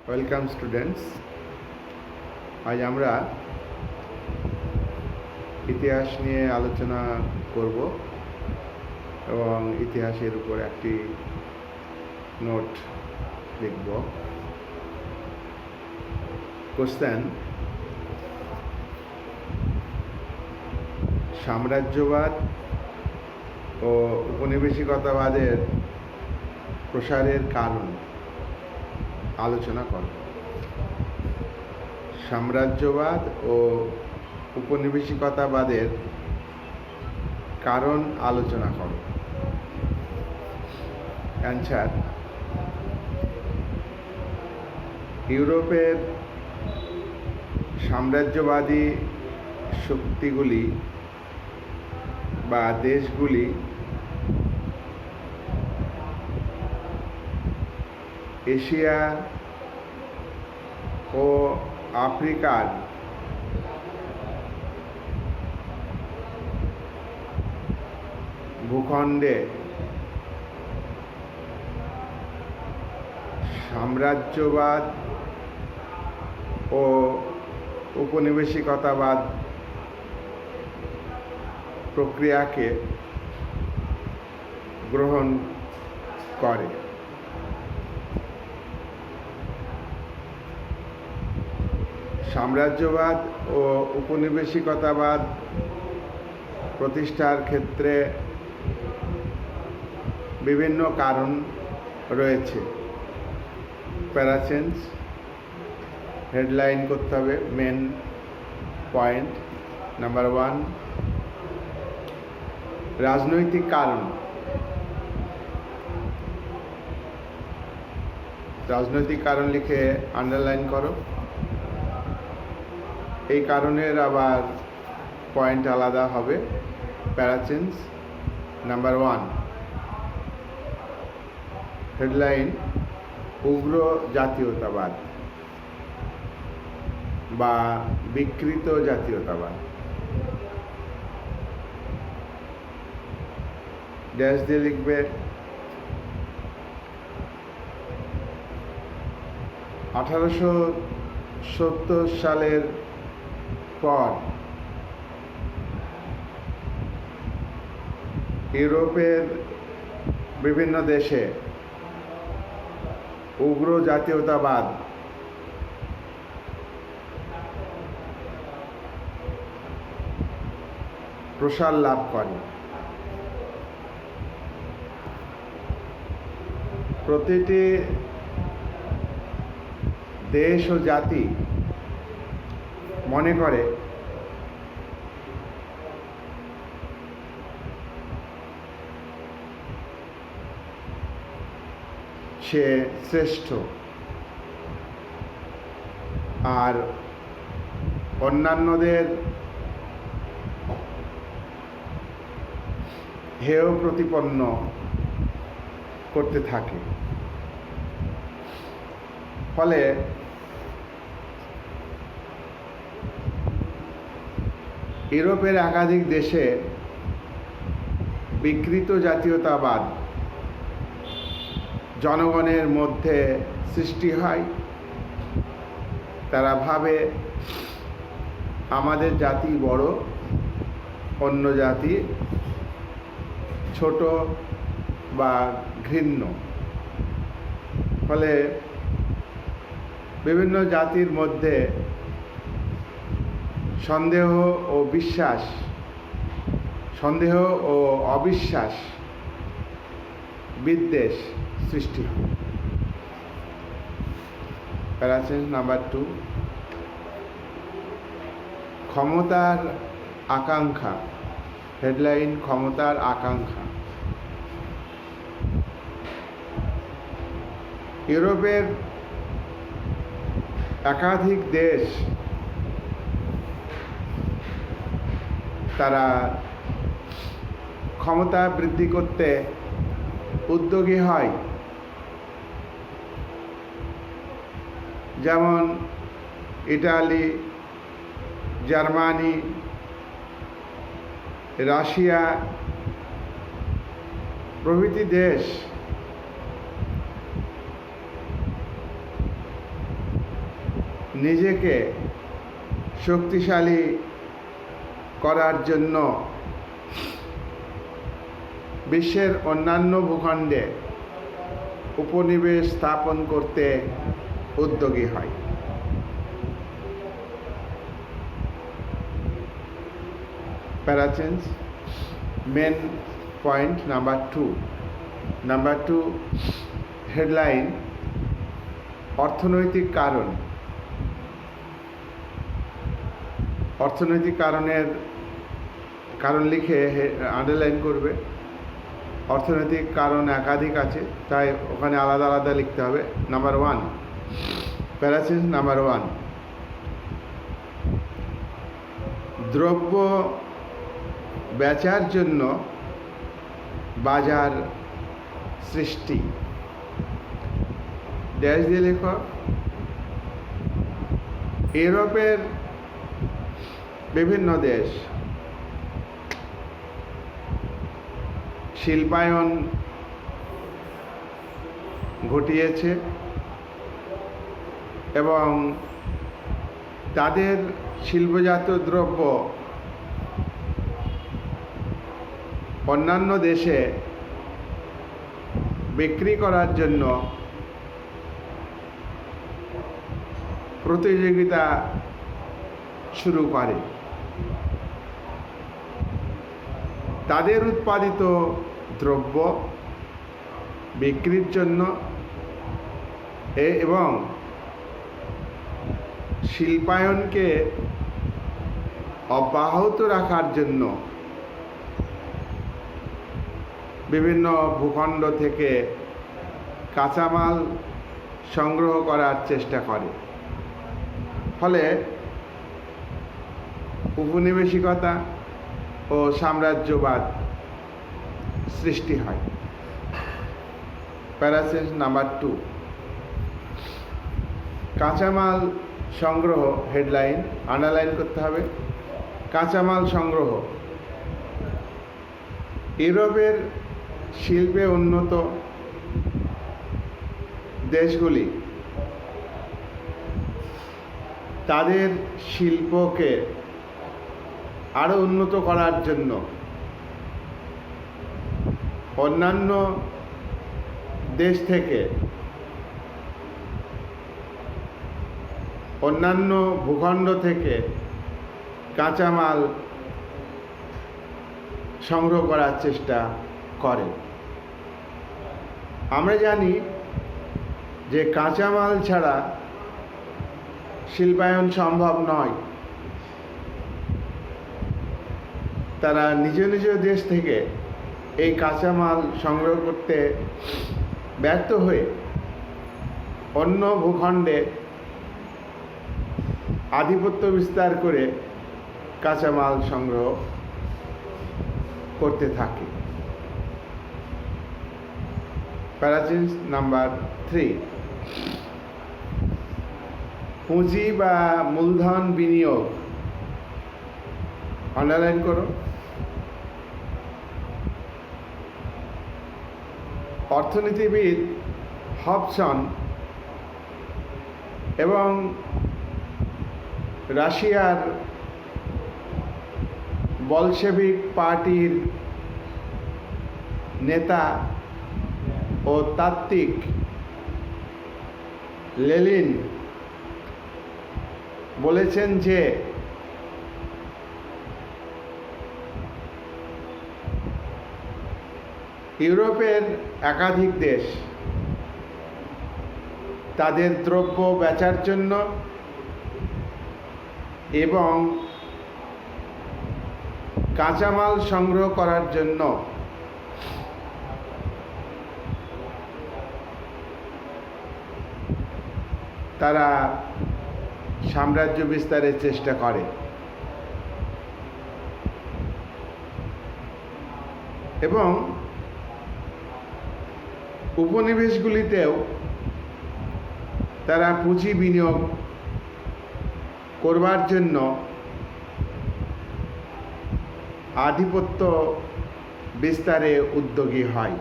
Welcome students. আজ আমরা ইতিহাস নিয়ে আলোচনা করব এবং ইতিহাসের উপর একটি নোট লিখব। কোশ্চেন: সাম্রাজ্যবাদ ও উপনিবেশিকতাবাদের প্রসারের কারণ আলোচনা করব। সাম্রাজ্যবাদ ও উপনিবেশিকতাবাদের কারণ আলোচনা করব। অ্যান্সার: ইউরোপের সাম্রাজ্যবাদী শক্তিগুলি বা দেশগুলি এশিয়া ও আফ্রিকার ভূখণ্ডে সাম্রাজ্যবাদ ও উপনিবেশিকতাবাদ প্রক্রিয়াকে গ্রহণ করে। সাম্রাজ্যবাদ ও উপনিবেশিকতাবাদ প্রতিষ্ঠার ক্ষেত্রে বিভিন্ন কারণ রয়েছে। প্যারাচেঞ্জ হেডলাইন করতে হবে। মেন পয়েন্ট নাম্বার 1, রাজনৈতিক কারণ। রাজনৈতিক কারণ লিখে আন্ডারলাইন করো। এই কারণের আবার পয়েন্ট আলাদা হবে। প্যারাচেঞ্জ নাম্বার 1, হেডলাইন: উগ্র জাতীয়তাবাদ বা বিকৃত জাতীয়তাবাদ। ড্যাশ দিয়ে লিখবে। 1870 সালের পর ইউরোপের বিভিন্ন দেশে উগ্র জাতীয়তাবাদ প্রসার লাভ করে। প্রতিটি দেশ ও জাতি মনে করে সে শ্রেষ্ঠ, আর অন্যান্যদের হেয় প্রতিপন্ন করতে থাকে। ফলে ইউরোপের একাধিক দেশে বিকৃত জাতীয়তাবাদ জনগণের মধ্যে সৃষ্টি হয়। তারা ভাবে আমাদের জাতি বড়, অন্য জাতি ছোট বা ঘৃণ্য। ফলে বিভিন্ন জাতির মধ্যে সন্দেহ ও অবিশ্বাস, বিদ্বেষ সৃষ্টি হয়। প্যারাচেঞ্জ নাম্বার 2, ক্ষমতার আকাঙ্ক্ষা। হেডলাইন: ক্ষমতার আকাঙ্ক্ষা। ইউরোপের একাধিক দেশ তারা ক্ষমতা বৃদ্ধি করতে উদ্যোগী হয়। যেমন ইটালি, জার্মানি, রাশিয়া প্রভৃতি দেশ নিজেকে শক্তিশালী করার জন্য বিশ্বের অন্যান্য ভূখণ্ডে উপনিবেশ স্থাপন করতে উদ্যোগী হয়। Para change main point number two headline অর্থনৈতিক কারণ। অর্থনৈতিক কারণ লিখে আন্ডারলাইন করবে। অর্থনৈতিক কারণ একাধিক আছে, তাই ওখানে আলাদা আলাদা লিখতে হবে। নাম্বার 1, প্যারাচেঞ্জ নাম্বার 1, দ্রব্য বেচার জন্য বাজার সৃষ্টি। ড্যাশ দিয়ে লেখো। ইউরোপের বিভিন্ন দেশ শিল্পায়ন ঘটিয়েছে এবং তাদের শিল্পজাত দ্রব্য অন্যান্য দেশে বিক্রি করার জন্য প্রতিযোগিতা শুরু করে। তাদের উৎপাদিত দ্রব্য বিক্রির জন্য এবং শিল্পায়নকে অব্যাহত রাখার জন্য বিভিন্ন ভূখণ্ড থেকে কাঁচামাল সংগ্রহ করার চেষ্টা করে। ফলে উপনিবেশিকতা ও সাম্রাজ্যবাদ সৃষ্টি হয়। প্যারাসেজ নাম্বার 2, কাঁচামাল সংগ্রহ। হেডলাইন আন্ডারলাইন করতে হবে। কাঁচামাল সংগ্রহ। ইউরোপের শিল্পে উন্নত দেশগুলি তাদের শিল্পকে আরও উন্নত করার জন্য অন্যান্য দেশ থেকে, অন্যান্য ভূখণ্ড থেকে কাঁচামাল সংগ্রহ করার চেষ্টা করে। আমরা জানি যে কাঁচামাল ছাড়া শিল্পায়ন সম্ভব নয়। তারা নিজ নিজ দেশ থেকে এই কাঁচামাল সংগ্রহ করতে ব্যর্থ হয়ে অন্য ভূখণ্ডে আধিপত্য বিস্তার করে কাঁচামাল সংগ্রহ করতে থাকে। প্যারাচেঞ্জ নাম্বার 3, পুঁজি বা মূলধন বিনিয়োগ। আন্ডারলাইন করো। অর্থনীতিবিদ হবসন এবং রাশিয়ার বলশেভিক পার্টির নেতা ও তাত্ত্বিক লেনিন বলেছেন যে ইউরোপের একাধিক দেশ তাদের দ্রব্য বেচার জন্য এবং কাঁচামাল সংগ্রহ করার জন্য তারা সাম্রাজ্য বিস্তারের চেষ্টা করে এবং উপনিবেশগুলিতেও তারা পুঁজি বিনিয়োগ করবার জন্য আধিপত্য বিস্তারে উদ্যোগী হয়।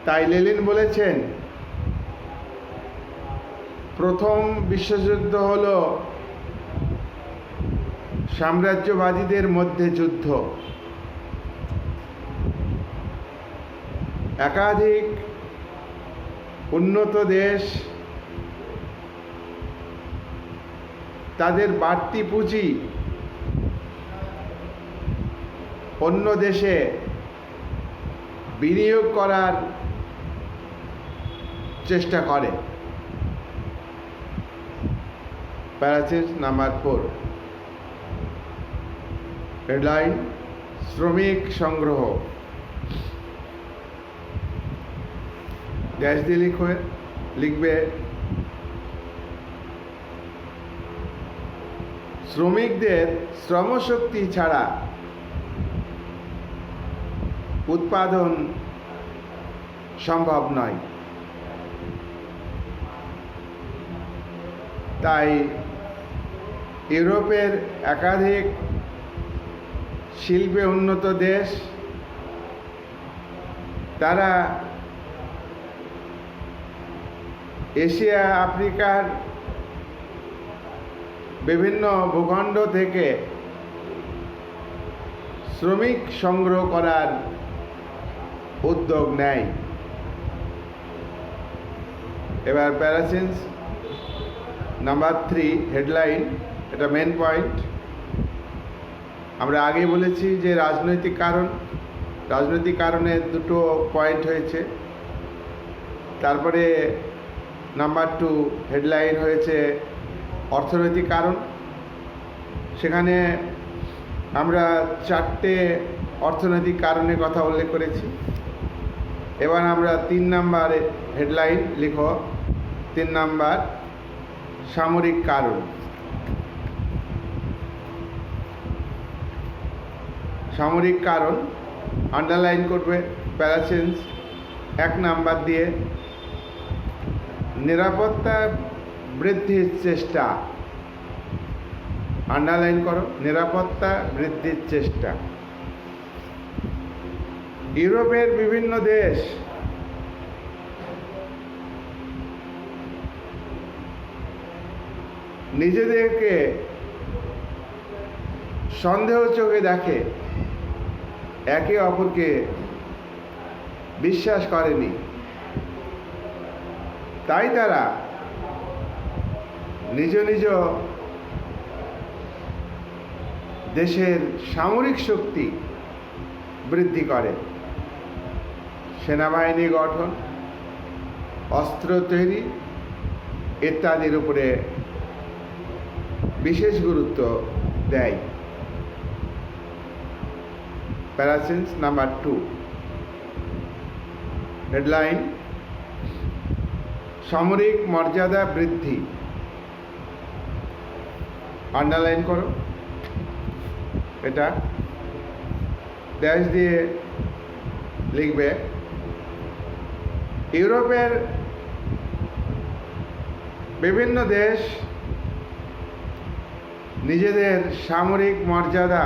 তাই লেনিন বলেছেন প্রথম বিশ্বযুদ্ধ হলো সাম্রাজ্যবাদীদের মধ্যে যুদ্ধ। একাধিক উন্নত দেশ তাদের বাড়তি পুঁজি অন্য দেশে বিনিয়োগ করার চেষ্টা করে। প্যারাসিস নাম্বার 4, হেডলাইন শ্রমিক সংগ্রহ। ড্যাশ দিয়ে লিখবে শ্রমিকদের শ্রমশক্তি ছাড়া উৎপাদন সম্ভব নয়। তাই ইউরোপের একাধিক শিল্পে উন্নত দেশ তারা এশিয়া আফ্রিকার বিভিন্ন ভূখণ্ড থেকে শ্রমিক সংগ্রহ করার উদ্যোগ নেয়। এবার প্যারাসিস নাম্বার 3, হেডলাইন, এটা মেন পয়েন্ট। আমরা আগে বলেছি যে রাজনৈতিক কারণে দুটো পয়েন্ট হয়েছে। তারপরে নাম্বার 2 হেডলাইন হয়েছে অর্থনৈতিক কারণ। সেখানে আমরা 4টে অর্থনৈতিক কারণের কথা উল্লেখ করেছি। এবার আমরা 3 নাম্বার হেডলাইন লিখো, 3 নাম্বার সামরিক কারণ। সামরিক কারণ আন্ডারলাইন করবে প্যারাসিস 1 নাম্বার দিয়ে। নিরাপত্তা বৃদ্ধির চেষ্টা, আন্ডারলাইন করো, নিরাপত্তা বৃদ্ধির চেষ্টা। ইউরোপের বিভিন্ন দেশ নিজেদেরকে সন্দেহ চোখে দেখে, একে অপরকে বিশ্বাস করেনি। তাই তারা নিজ নিজ দেশের সামরিক শক্তি বৃদ্ধি করে। সেনাবাহিনী গঠন, অস্ত্র তৈরি ইত্যাদির উপরে বিশেষ গুরুত্ব দেয়। প্যারাসিস নাম্বার 2, হেডলাইন সামরিক মর্যাদা বৃদ্ধি। আন্ডারলাইন করো, এটা ড্যাশ দিয়ে লিখবে ইউরোপের বিভিন্ন দেশ নিজেদের সামরিক মর্যাদা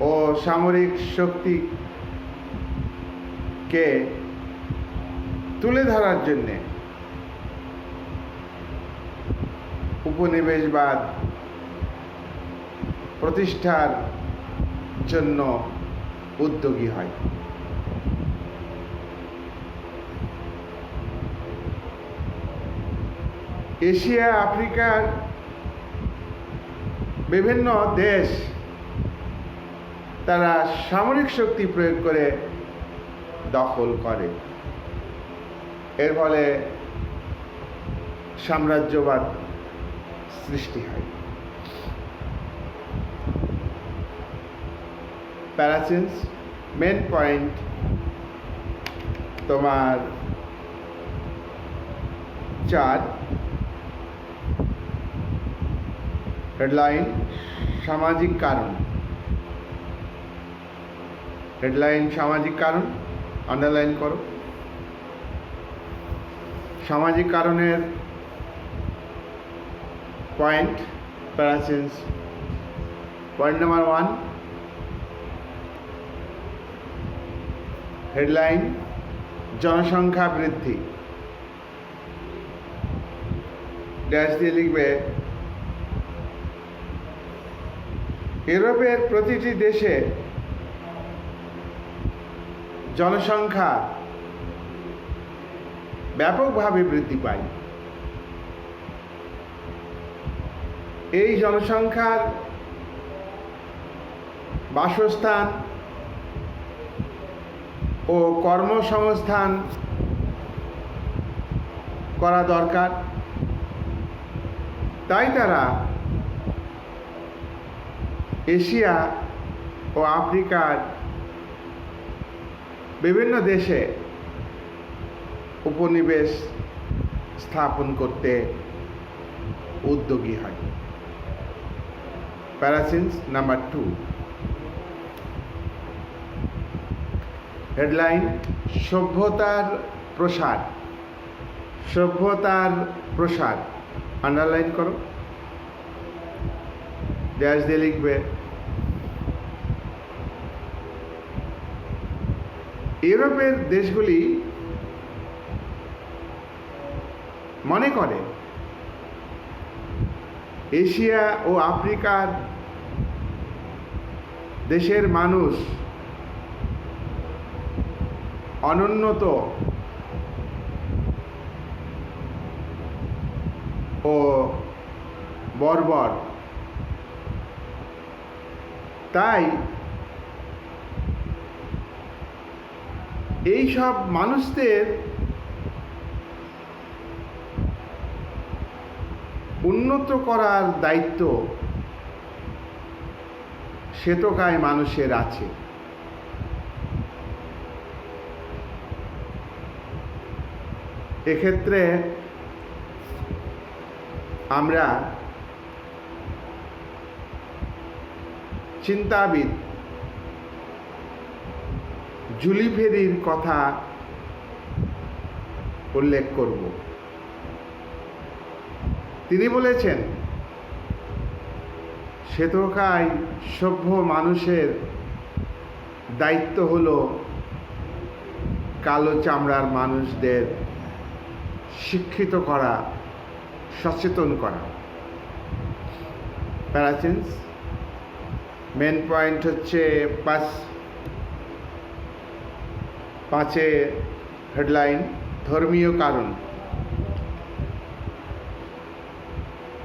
ও সামরিক শক্তিকে তুলে ধরার জন্যে উপনিবেশবাদ প্রতিষ্ঠার জন্য উদ্যোগী হয়। এশিয়া আফ্রিকার বিভিন্ন দেশ তারা সামরিক শক্তি প্রয়োগ করে দখল করে। এর ফলে সাম্রাজ্যবাদ সৃষ্টি হয়। প্যারাসিস মেন পয়েন্ট তোমার 4, হেডলাইন সামাজিক কারণ। হেডলাইন সামাজিক কারণ, আন্ডারলাইন করো। সামাজিক কারণের পয়েন্ট প্যারাসিস পয়েন্ট নাম্বার 1, হেডলাইন জনসংখ্যা বৃদ্ধি। ড্যাশ দিয়ে লিখবে ইউরোপের প্রতিটি দেশে জনসংখ্যা ব্যাপকভাবে বৃদ্ধি পায়। এই জনসংখ্যার বাসস্থান ও কর্মসংস্থান করা দরকার, তাই তারা এশিয়া ও আফ্রিকার বিভিন্ন দেশে উপনিবেশ স্থাপন করতে উদ্যোগী হয়। প্যারাসিন্স নাম্বার 2। হেডলাইন সভ্যতার প্রসার। সভ্যতার প্রসার আন্ডারলাইন করো, ড্যাশ দিয়ে লিখবে ইউরোপের দেশগুলি মনে করে এশিয়া ও আফ্রিকার দেশের মানুষ অনুন্নত ও বর্বর, তাই এই সব মানুষদের উন্নত করার দায়িত্ব শ্বেতকায় মানুষের আছে। এক্ষেত্রে আমরা চিন্তাবিদ জুলি ভেরির কথা উল্লেখ করব। তিনি বলেছেন শ্বেতকায় সভ্য মানুষের দায়িত্ব হলো কালো চামড়ার মানুষদের শিক্ষিত করা, সচেতন করা। প্যারাসিন্স মেন পয়েন্ট হচ্ছে 5 হেডলাইন ধর্মীয় কারণ।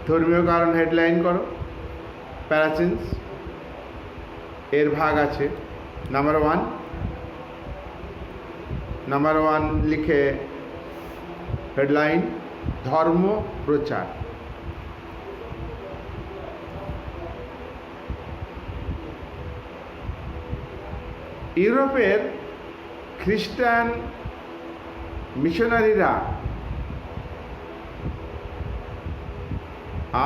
ধর্মীয় কারণ হেডলাইন করো। প্যারাসিন্স এর ভাগ আছে। নাম্বার 1 লিখে হেডলাইন ধর্ম প্রচার। ইউরোপের খ্রিস্টান মিশনারিরা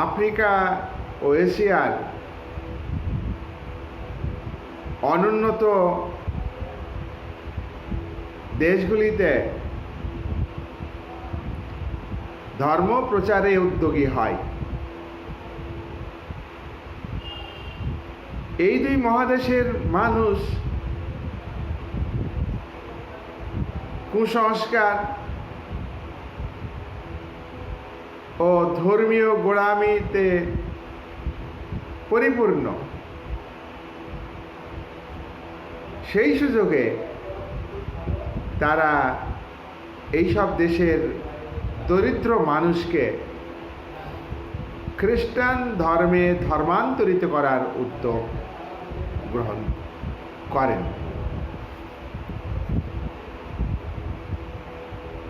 আফ্রিকা ও এশিয়ার অনুন্নত দেশগুলিতে ধর্ম প্রচারে উদ্যোগী হয়। এই দুই মহাদেশের মানুষ কুসংস্কার ও ধর্মীয় গোঁড়ামিতে পরিপূর্ণ। সেই সুযোগে তারা এইসব দেশের দরিদ্র মানুষকে খ্রিস্টান ধর্মে ধর্মান্তরিত করার উদ্যোগ গ্রহণ করেন।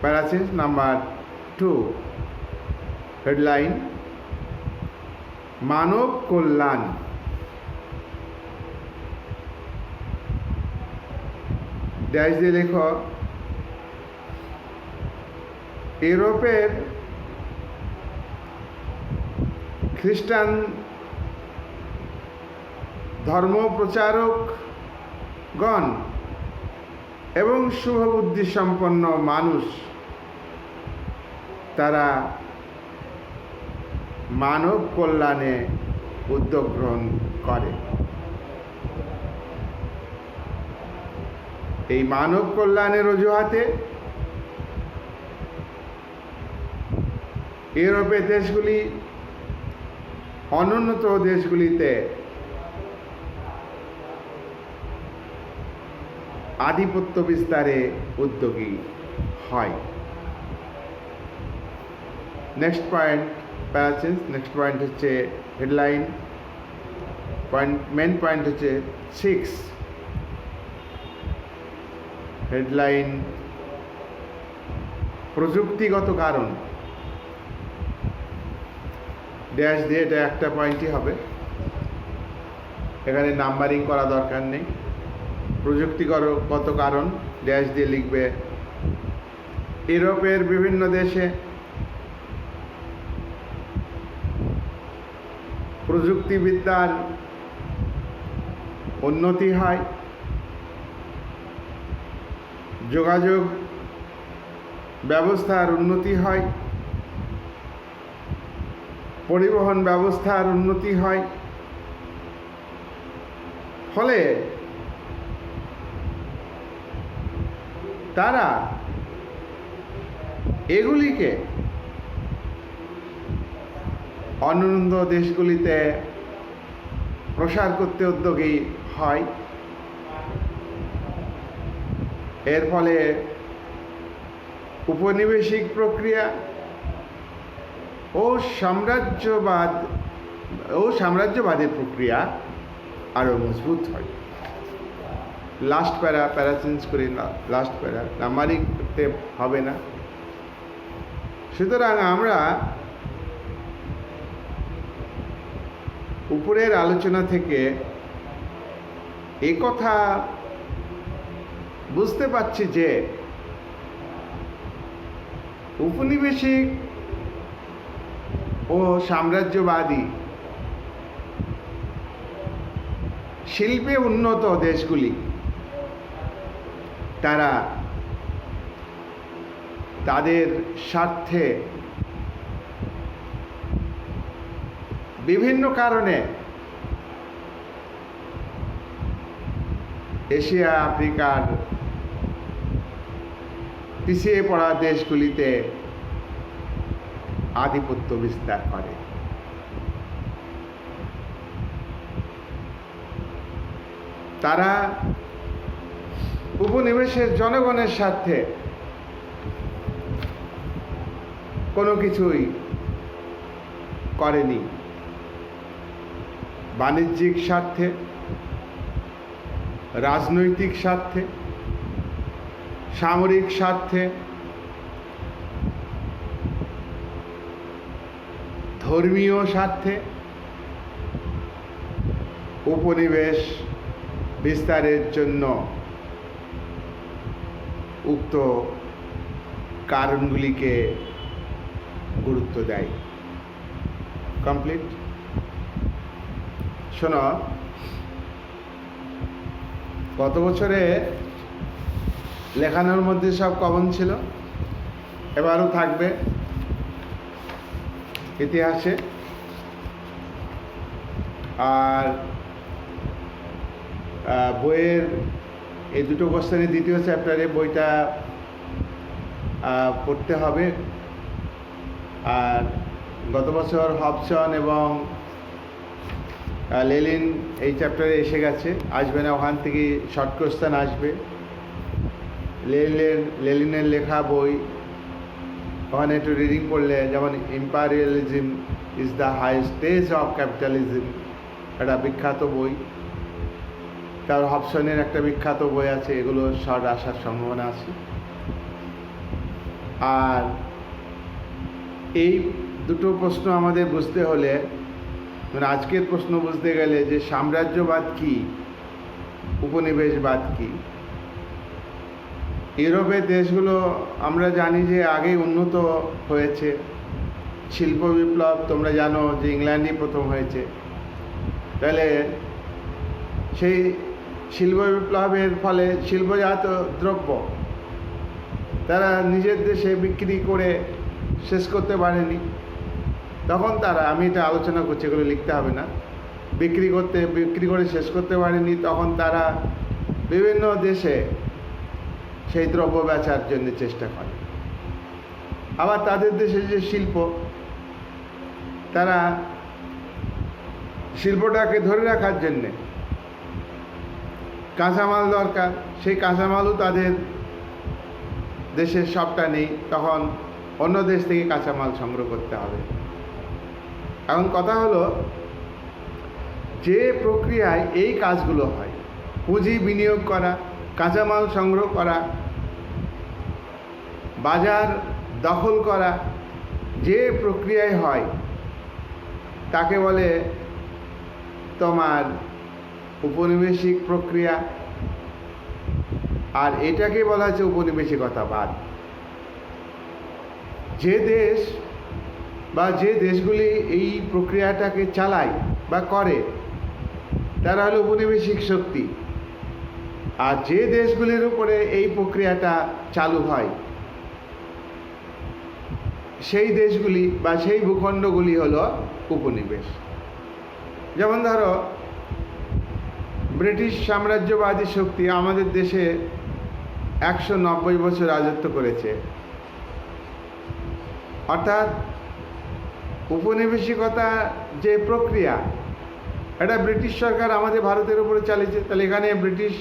প্যারাসিন্স নাম্বার 2 হেডলাইন মানব কল্যাণ। ড্যাশ দিয়ে লেখো ইউরোপের খ্রিস্টান ধর্ম প্রচারকগণ এবং শুভবুদ্ধি সম্পন্ন মানুষ তারা মানব কল্যাণে উদ্যোগ গ্রহণ করে। এই মানব কল্যাণের অজুহাতে ইউরোপের দেশগুলি অনুন্নত দেশগুলিতে আধিপত্য বিস্তারে উদ্যোগী হয়। Next point para change. Next point হচ্ছে হেডলাইন পয়েন্ট। মেন পয়েন্ট হচ্ছে 6। হেডলাইন প্রযুক্তিগত কারণ। ড্যাশ দিয়ে এটা একটা পয়েন্টই হবে, এখানে নাম্বারিং করা দরকার নেই। প্রযুক্তিগত কারণ ড্যাশ দিয়ে লিখবে। ইউরোপের বিভিন্ন দেশে প্রযুক্তিবিদ্যার উন্নতি হয়, যোগাযোগ ব্যবস্থার উন্নতি হয়, পরিবহন ব্যবস্থার উন্নতি হয়। ফলে তারা এগুলিকে অনুন্নত দেশগুলিতে প্রসার করতে উদ্যোগী হয়। এর ফলে উপনিবেশিক প্রক্রিয়া ও সাম্রাজ্যবাদের প্রক্রিয়া আরো মজবুত হয়। লাস্ট প্যারা চেঞ্জ করি না, লাস্ট প্যারা নাম্বারিং করতে হবে না। সুতরাং আমরা উপরের আলোচনা থেকে এই কথা বুঝতে পারছি যে উপনিবেশিক ও সাম্রাজ্যবাদী শিল্পে উন্নত দেশগুলি তারা তাদের স্বার্থে বিভিন্ন কারণে এশিয়া আফ্রিকার পিছিয়ে পড়া দেশগুলিতে আধিপত্য বিস্তার করে। তারা উপনিবেশের জনগণের স্বার্থে কোনো কিছুই করেনি। বাণিজ্যিক স্বার্থে, রাজনৈতিক স্বার্থে, সামরিক স্বার্থে, ধর্মীয় স্বার্থে উপনিবেশ বিস্তারের জন্য উক্ত কারণগুলিকে গুরুত্ব দেয়। কমপ্লিট। শোনো, গত বছরে লেখানোর মধ্যে সব কমন ছিল, এবারও থাকবে ইতিহাসে। আর বইয়ের এই দুটো কোশ্চেনের দ্বিতীয় চ্যাপ্টারে বইটা পড়তে হবে। আর গত বছর হবসন এবং লেলিন এই চ্যাপ্টারে এসে গেছে, আসবে না, ওখান থেকে শর্ট কোশ্চেন আসবে। লেলিনের লেখা বই, ওখানে একটু রিডিং করলে, যেমন imperialism is the high stage of capitalism, একটা বিখ্যাত বই। তার হবসনের একটা বিখ্যাত বই আছে, এগুলো শর্ট আসার সম্ভাবনা আছে। আর এই দুটো প্রশ্ন আমাদের বুঝতে হলে, মানে আজকের প্রশ্ন বুঝতে গেলে, যে সাম্রাজ্যবাদ কি, উপনিবেশবাদ কি। ইউরোপের দেশগুলো আমরা জানি যে আগে উন্নত হয়েছে। শিল্প বিপ্লব তোমরা জানো যে ইংল্যান্ডই প্রথম হয়েছে। তাহলে সেই শিল্প বিপ্লবের ফলে শিল্পজাত দ্রব্য তারা নিজের দেশে বিক্রি করে শেষ করতে পারেনি। তখন তারা, আমি এটা আলোচনা করছি, এগুলো লিখতে হবে না, বিক্রি করে শেষ করতে পারেনি। তখন তারা বিভিন্ন দেশে সেই দ্রব্য বেচার জন্য চেষ্টা করে। আবার তাদের দেশে যে শিল্প, তারা শিল্পটাকে ধরে রাখার জন্যে কাঁচামাল দরকার, সেই কাঁচামালও তাদের দেশের সবটা নেই, তখন অন্য দেশ থেকে কাঁচামাল সংগ্রহ করতে হবে। এখন কথা হলো, যে প্রক্রিয়ায় এই কাজগুলো হয়, পুঁজি বিনিয়োগ করা, কাঁচামাল সংগ্রহ করা, বাজার দখল করা, যে প্রক্রিয়ায় হয় তাকে বলে তোমার উপনিবেশিক প্রক্রিয়া, আর এটাকে বলা হচ্ছে উপনিবেশিকতাবাদ। যে দেশ বা যে দেশগুলি এই প্রক্রিয়াটাকে চালায় বা করে তারা হলো উপনিবেশিক শক্তি, আর যে দেশগুলির উপরে এই প্রক্রিয়াটা চালু হয় সেই দেশগুলি বা সেই ভূখণ্ডগুলি হলো উপনিবেশ। যেমন ধরো, ব্রিটিশ সাম্রাজ্যবাদী শক্তি আমাদের দেশে 190 বছর রাজত্ব করেছে, অর্থাৎ উপনিবেশিকতা যে প্রক্রিয়া, এটা ব্রিটিশ সরকার আমাদের ভারতের উপরে চালিয়েছে। তাহলে এখানে ব্রিটিশ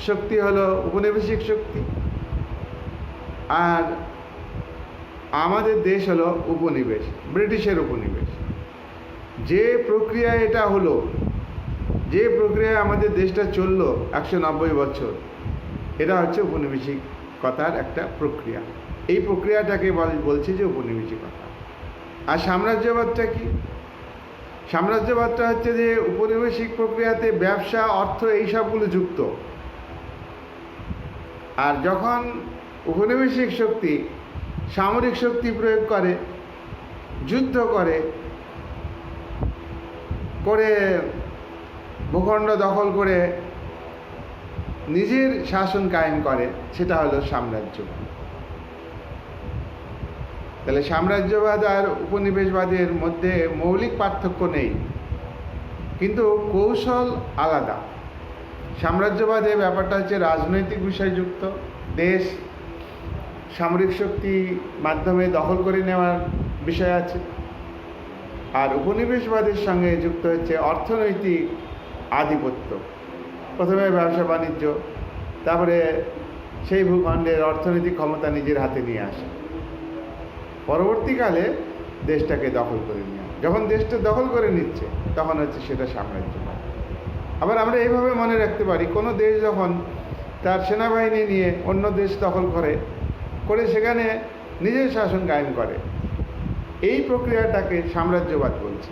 শক্তি হলো উপনিবেশিক শক্তি, আর আমাদের দেশ হলো উপনিবেশ, ব্রিটিশের উপনিবেশ। যে প্রক্রিয়ায় এটা হলো, যে প্রক্রিয়ায় আমাদের দেশটা চললো 190 বছর, এটা হচ্ছে উপনিবেশিকতার একটা প্রক্রিয়া। এই প্রক্রিয়াটাকে বলছে যে উপনিবেশিকতা। আর সাম্রাজ্যবাদটা কি? সাম্রাজ্যবাদটা হচ্ছে যে উপনিবেশিক প্রক্রিয়াতে ব্যবসা, অর্থ, এই সবগুলো যুক্ত। আর যখন উপনিবেশিক শক্তি সামরিক শক্তি প্রয়োগ করে, যুদ্ধ করে ভূখণ্ড দখল করে নিজের শাসন কায়েম করে, সেটা হলো সাম্রাজ্যবাদ। তাহলে সাম্রাজ্যবাদ আর উপনিবেশবাদের মধ্যে মৌলিক পার্থক্য নেই, কিন্তু কৌশল আলাদা। সাম্রাজ্যবাদে ব্যাপারটা হচ্ছে রাজনৈতিক বিষয়যুক্ত, দেশ সামরিক শক্তি মাধ্যমে দখল করে নেওয়ার বিষয় আছে। আর উপনিবেশবাদের সঙ্গে যুক্ত হচ্ছে অর্থনৈতিক আধিপত্য। প্রথমে ব্যবসা বাণিজ্য, তারপরে সেই ভূখণ্ডের অর্থনৈতিক ক্ষমতা নিজের হাতে নিয়ে আসে, পরবর্তীকালে দেশটাকে দখল করে নেওয়া। যখন দেশটা দখল করে নিচ্ছে তখন হচ্ছে সেটা সাম্রাজ্যবাদ। আবার আমরা এইভাবে মনে রাখতে পারি, কোনো দেশ যখন তার সেনাবাহিনী নিয়ে অন্য দেশ দখল করে সেখানে নিজের শাসন কায়েম করে, এই প্রক্রিয়াটাকে সাম্রাজ্যবাদ বলছে।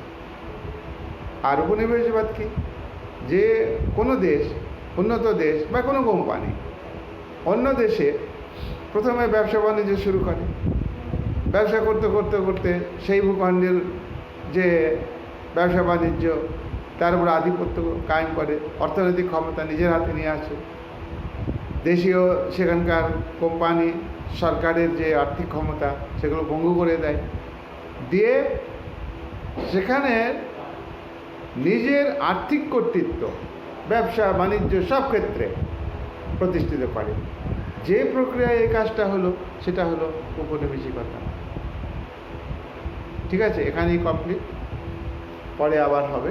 আর উপনিবেশবাদ কি? যে কোনো দেশ, উন্নত দেশ বা কোনো কোম্পানি অন্য দেশে প্রথমে ব্যবসা বাণিজ্য শুরু করে, ব্যবসা করতে করতে করতে সেই ভূখণ্ডের যে ব্যবসা বাণিজ্য, তার উপর আধিপত্য কায়েম করে, অর্থনৈতিক ক্ষমতা নিজের হাতে নিয়ে আসে। দেশীয় সেখানকার কোম্পানি, সরকারের যে আর্থিক ক্ষমতা, সেগুলো ভঙ্গ করে দেয়, দিয়ে সেখানে নিজের আর্থিক কর্তৃত্ব ব্যবসা বাণিজ্য সব ক্ষেত্রে প্রতিষ্ঠিত করে। যে প্রক্রিয়ায় এই কাজটা হলো সেটা হলো উপনিবেশিকতা। ঠিক আছে, এখানেই কমপ্লিট, পরে আবার হবে।